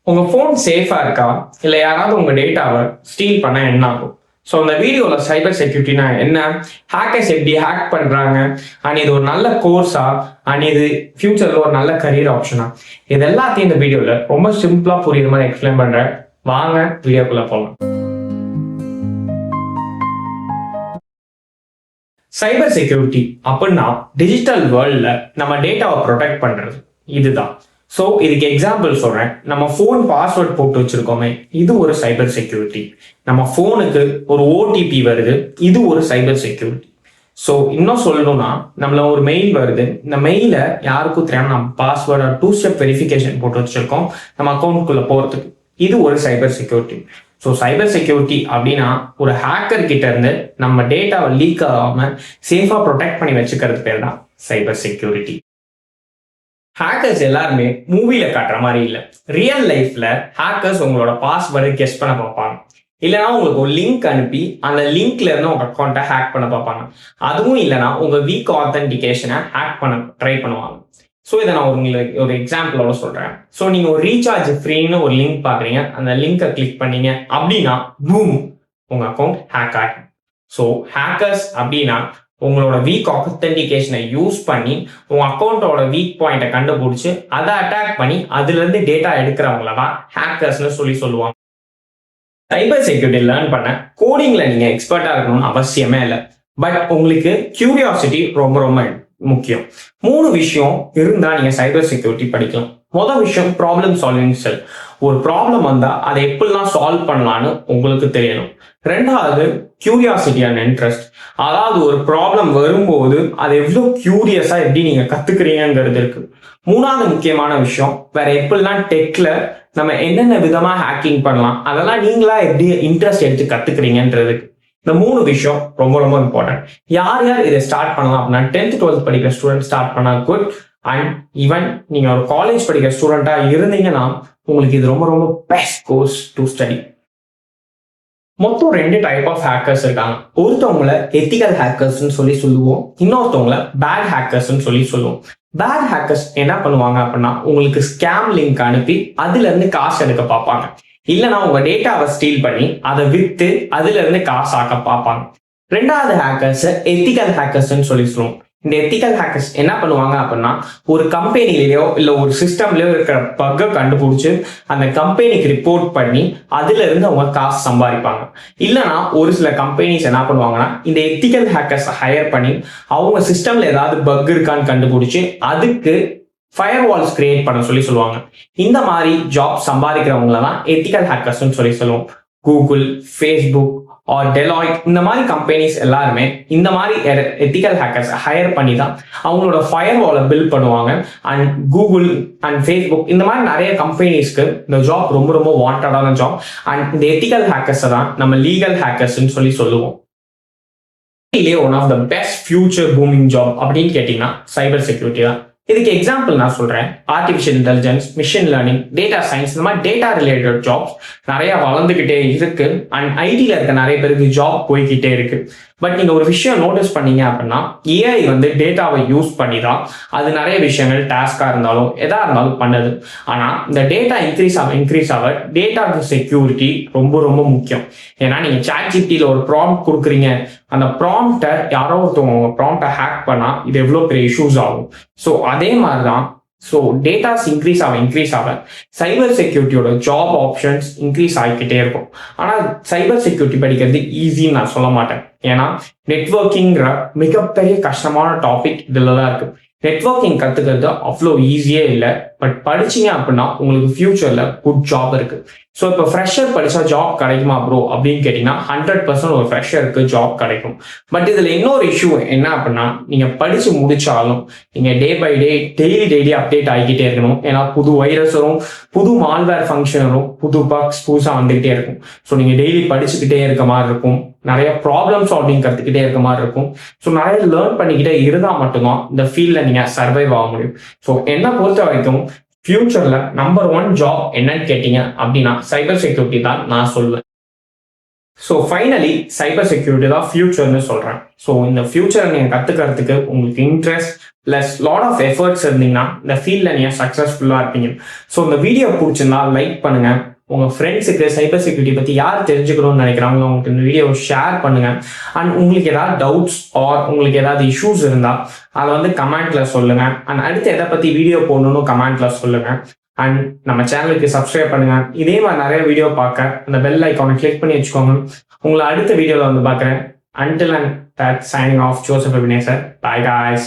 உங்க ஃபோன் சேஃபா இருக்கா? இல்ல யாராவது உங்க டேட்டாவை ஸ்டீல் பண்ணா என்ன ஆகும்? ஸோ இந்த வீடியோல சைபர் செக்யூரிட்டினா என்ன? ஹேக்கர்ஸ் எப்படி ஹேக் பண்றாங்க? அண்ட் இது ஒரு நல்ல கோர்ஸா? அண்ட் இது ஃபியூச்சர்ல ஒரு நல்ல கரியர் ஆப்ஷனா? இது எல்லாத்தையும் இந்த வீடியோல ரொம்ப சிம்பிளா புரியுற மாதிரி எக்ஸ்பிளைன் பண்றேன். வாங்க வீடியோக்குள்ள போகலாம். சைபர் செக்யூரிட்டி அப்படின்னா டிஜிட்டல் வேர்ல்ட்ல நம்ம டேட்டாவை ப்ரொடெக்ட் பண்றது இதுதான். ஸோ இதுக்கு எக்ஸாம்பிள் சொல்றேன். நம்ம ஃபோன் பாஸ்வேர்ட் போட்டு வச்சிருக்கோமே, இது ஒரு சைபர் செக்யூரிட்டி. நம்ம ஃபோனுக்கு ஒரு ஓடிபி வருது, இது ஒரு சைபர் செக்யூரிட்டி. ஸோ இன்னும் சொல்லணும்னா, நம்மள ஒரு மெயில் வருது, இந்த மெயில யாருக்கும் தெரியாம நம்ம பாஸ்வேர்டு 2 ஸ்டெப் வெரிஃபிகேஷன் போட்டு வச்சிருக்கோம் நம்ம அக்கௌண்ட்குள்ள போறதுக்கு, இது ஒரு cyber security. So cyber security அப்படின்னா ஒரு ஹேக்கர் கிட்ட இருந்து நம்ம டேட்டாவை லீக் ஆகாம சேஃபா ப்ரொடெக்ட் பண்ணி வச்சுக்கிறது பேர் தான் சைபர் செக்யூரிட்டி. ஹேக்கர்ஸ் எல்லாருமே மூவில காட்டுற மாதிரி இல்லை. ரியல் லைஃப்ல ஹேக்கர்ஸ் உங்களோட பாஸ்வேர்டை கெஸ் பண்ண பார்ப்பாங்க. இல்லைனா உங்களுக்கு ஒரு லிங்க் அனுப்பி அந்த லிங்க்ல இருந்து உங்க அக்கௌண்ட்டை ஹேக் பண்ண பார்ப்பாங்க. அதுவும் இல்லைனா உங்க வீக் ஆத்தென்டிகேஷனை ஹேக் பண்ண ட்ரை பண்ணுவாங்க. ஸோ இதை நான் உங்களுக்கு ஒரு எக்ஸாம்பிளோட சொல்றேன். ஸோ நீங்க ஒரு ரீசார்ஜ் ஃப்ரீன்னு ஒரு லிங்க் பாக்குறீங்க, அந்த லிங்கை கிளிக் பண்ணீங்க அப்படின்னா பூம், உங்க அக்கௌண்ட் ஹேக் ஆகும். ஸோ ஹேக்கர்ஸ் அப்படின்னா உங்களோட வீக் ஆத்தென்டிகேஷனை யூஸ் பண்ணி உங்க அக்கௌண்ட்டோட வீக் பாயிண்ட்டை கண்டுபிடிச்சு அதை அட்டாக் பண்ணி அதுல இருந்து டேட்டா எடுக்கிறவங்கள தான் ஹேக்கர்ஸ்னு சொல்லுவாங்க. சைபர் செக்யூரிட்டி லேர்ன் பண்ண கோடிங்ல நீங்க எக்ஸ்பர்ட்டா இருக்கணும்னு அவசியமே இல்லை. பட் உங்களுக்கு கியூரியாசிட்டி ரொம்ப ரொம்ப முக்கியம். 3 விஷயம் இருந்தா நீங்க சைபர் செக்யூரிட்டி படிக்கலாம். முதல் விஷயம் ப்ராப்ளம் சால்விங் ஸ்கில். ஒரு ப்ராப்ளம் வந்தா அதை எப்படிலாம் சால்வ் பண்ணலான்னு உங்களுக்கு தெரியணும். ரெண்டாவது கியூரியாசிட்டி அண்ட் இன்ட்ரெஸ்ட். அதாவது ஒரு ப்ராப்ளம் வரும்போது அதை எவ்வளவு கியூரியஸா எப்படி நீங்க கத்துக்கிறீங்கிறது இருக்கு. மூணாவது முக்கியமான விஷயம், வேற எப்படிலாம் டெக்ல நம்ம என்னென்ன விதமா ஹேக்கிங் பண்ணலாம், அதெல்லாம் நீங்களா எப்படி இன்ட்ரெஸ்ட் எடுத்து கத்துக்கிறீங்கன்றது. இந்த 3 விஷயம் ரொம்ப ரொம்ப இம்பார்ட்டன்ட். யார் யார் இதை ஸ்டார்ட் பண்ணலாம் அப்படின்னா 10th 12th படிக்கிற ஸ்டூடெண்ட் ஸ்டார்ட் பண்ணா குட். அண்ட் ஈவன் நீங்க ஒரு காலேஜ் படிக்கிற ஸ்டூடெண்டா இருந்தீங்கன்னா உங்களுக்கு இது ரொம்ப ரொம்ப பெஸ்ட் கோர்ஸ் டு ஸ்டடி. மொத்தம் 2 டைப் ஆஃப் ஹேக்கர்ஸ் இருக்காங்க. ஒருத்தவங்கள எத்திக்கல் ஹேக்கர்ஸ்ன்னு சொல்லுவோம், இன்னொருத்தவங்கள பேட் ஹேக்கர்ஸ்ன்னு சொல்லுவோம். பேட் ஹேக்கர்ஸ் என்ன பண்ணுவாங்க அப்படின்னா உங்களுக்கு ஸ்கேம் லிங்க் அனுப்பி அதுல இருந்து காசு எடுக்க பார்ப்பாங்க. இல்லைன்னா உங்க டேட்டாவை ஸ்டீல் பண்ணி அதை வித்து அதுல இருந்து காசு ஆக்க பார்ப்பாங்க. ரெண்டாவது ஹேக்கர்ஸ் எத்திக்கல் ஹேக்கர்ஸ்ன்னு சொல்லுவோம். இந்த எத்திக்கல் ஹேக்கர்ஸ் என்ன பண்ணுவாங்க அப்படின்னா ஒரு கம்பெனிலேயோ இல்ல ஒரு சிஸ்டம்லயோ இருக்கிற பக்கை கண்டுபிடிச்சு அந்த கம்பெனிக்கு ரிப்போர்ட் பண்ணி அதுல இருந்து அவங்க காசு சம்பாதிப்பாங்க. இல்லைன்னா ஒரு சில கம்பெனிஸ் என்ன பண்ணுவாங்கன்னா இந்த எத்திக்கல் ஹேக்கர்ஸ் ஹையர் பண்ணி அவங்க சிஸ்டம்ல ஏதாவது பக் இருக்கான்னு கண்டுபிடிச்சு அதுக்கு ஃபயர் வால்ஸ் கிரியேட் பண்ண சொல்லுவாங்க. இந்த மாதிரி ஜாப் சம்பாதிக்கிறவங்கள தான் எத்திக்கல் ஹேக்கர்ஸ்ன்னு சொல்லுவோம். கூகுள், ஃபேஸ்புக் ஆர் டெலாய்ட் இந்த மாதிரி கம்பெனிஸ் எல்லாருமே இந்த மாதிரி எத்திக்கல் ஹேக்கர்ஸ் ஹையர் பண்ணி தான் அவங்களோட ஃபயர் வாலை பில்ட் பண்ணுவாங்க. அண்ட் கூகுள் அண்ட் ஃபேஸ்புக் இந்த மாதிரி நிறைய கம்பெனிஸ்க்கு இந்த ஜாப் ரொம்ப ரொம்ப வாண்டடான ஜாப். அண்ட் இந்த எத்திக்கல் ஹேக்கர்ஸை தான் நம்ம லீகல் ஹேக்கர்ஸ்ன்னு சொல்லுவோம். One of the best future booming job அப்படின்னு கேட்டீங்கன்னா சைபர் செக்யூரிட்டி தான். இதுக்கு எக்ஸாம்பிள் நான் சொல்றேன். Artificial intelligence, machine learning, data science இந்த மாதிரி டேட்டா ரிலேட்டட் ஜாப்ஸ் நிறைய வளர்ந்துகிட்டே இருக்கு. அண்ட் ஐடியில் இருக்க நிறைய பேருக்கு ஜாப் போய்கிட்டே இருக்கு. பட் நீங்க ஒரு விஷயம் நோட்டீஸ் பண்ணீங்க அப்படின்னா ஏஐ டேட்டாவை யூஸ் பண்ணி தான் அது நிறைய விஷயங்கள் டாஸ்கா இருந்தாலும் எதா இருந்தாலும் பண்ணுது. ஆனா இந்த டேட்டா இன்க்ரீஸ் ஆக டேட்டா செக்யூரிட்டி ரொம்ப ரொம்ப முக்கியம். ஏன்னா நீங்க சாட்ஜிபிடியில் ஒரு ப்ராம்ப்ட் கொடுக்குறீங்க, அந்த ப்ராம்ப்டை யாரோ ஒருத்தவங்க ப்ராம்ப்டை ஹேக் பண்ணா இது எவ்வளவு பெரிய இஷ்யூஸ் ஆகும். ஸோ அதே மாதிரிதான் டேட்டாஸ் இன்க்ரீஸ் ஆக சைபர் செக்யூரிட்டியோட ஜாப் ஆப்ஷன்ஸ் இன்க்ரீஸ் ஆகிக்கிட்டே இருக்கும். ஆனால் சைபர் செக்யூரிட்டி படிக்கிறது ஈஸின்னு நான் சொல்ல மாட்டேன். ஏன்னா நெட்வொர்க்கிங்கிற மிகப்பெரிய கஷ்டமான டாபிக் இதுல தான் இருக்கு. நெட்வொர்க்கிங் கத்துக்கிறது அவ்வளோ ஈஸியே இல்லை. பட் படிச்சீங்க அப்படின்னா உங்களுக்கு ஃபியூச்சர்ல குட் ஜாப் இருக்கு. ஸோ இப்போ ஃப்ரெஷர் படிச்சா ஜாப் கிடைக்குமா ப்ரோ அப்படின்னு கேட்டீங்கன்னா 100% ஒரு ஃப்ரெஷருக்கு ஜாப் கிடைக்கும். பட் இதுல இன்னொரு இஷ்யூ என்ன அப்படின்னா நீங்க படிச்சு முடிச்சாலும் நீங்க day by day daily update ஆகிக்கிட்டே இருக்கணும். ஏன்னா புது வைரஸ் வரும், புது மால்வேர் ஃபங்க்ஷன் வரும், புது பக்ஸ் புதுசா வந்துகிட்டே இருக்கும். ஸோ நீங்க டெய்லி படிச்சுக்கிட்டே இருக்க மாதிரி இருக்கும். நிறைய ப்ராப்ளம் சால்விங் கத்துக்கிட்டே இருக்க மாதிரி இருக்கும். ஸோ நிறைய லேர்ன் பண்ணிக்கிட்டே இருந்தா மட்டும்தான் இந்த ஃபீல்ட்ல நீங்க சர்வைவ் ஆக முடியும். ஸோ என்ன பொறுத்த வரைக்கும் ஃபியூச்சர்ல நம்பர் 1 ஜாப் என்னன்னு கேட்டீங்க அப்படின்னா சைபர் செக்யூரிட்டி தான் நான் சொல்லுவேன். ஸோ ஃபைனலி சைபர் செக்யூரிட்டி தான் ஃபியூச்சர்னு சொல்கிறேன். ஸோ இந்த ஃபியூச்சரை நீங்கள் கற்றுக்கிறதுக்கு உங்களுக்கு interest plus lot of efforts இருந்தீங்கன்னா இந்த ஃபீல்டில் நீங்கள் சக்ஸஸ்ஃபுல்லாக இருப்பீங்க. ஸோ இந்த வீடியோ பிடிச்சிருந்தா லைக் பண்ணுங்கள். உங்கள் ஃப்ரெண்ட்ஸுக்கு சைபர் செக்யூரிட்டி பற்றி யார் தெரிஞ்சுக்கணும்னு நினைக்கிறாங்க உங்களுக்கு இந்த வீடியோவை ஷேர் பண்ணுங்கள். அண்ட் உங்களுக்கு ஏதாவது டவுட்ஸ் ஆர் உங்களுக்கு ஏதாவது இஷ்யூஸ் இருந்தால் அதை வந்து கமெண்ட்டில் சொல்லுங்கள். அண்ட் அடுத்து எதை பற்றி வீடியோ போடணும்னு கமெண்ட்டில் சொல்லுங்கள். அண்ட் நம்ம சேனலுக்கு சப்ஸ்கிரைப் பண்ணுங்கள். இதே மாதிரி நிறைய வீடியோ பார்க்க அந்த பெல் ஐக்கானை கிளிக் பண்ணி வச்சுக்கோங்க. உங்களை அடுத்த வீடியோவில் வந்து பார்க்குறேன். Until and that signing off, Joseph Ebenezer. Bye guys.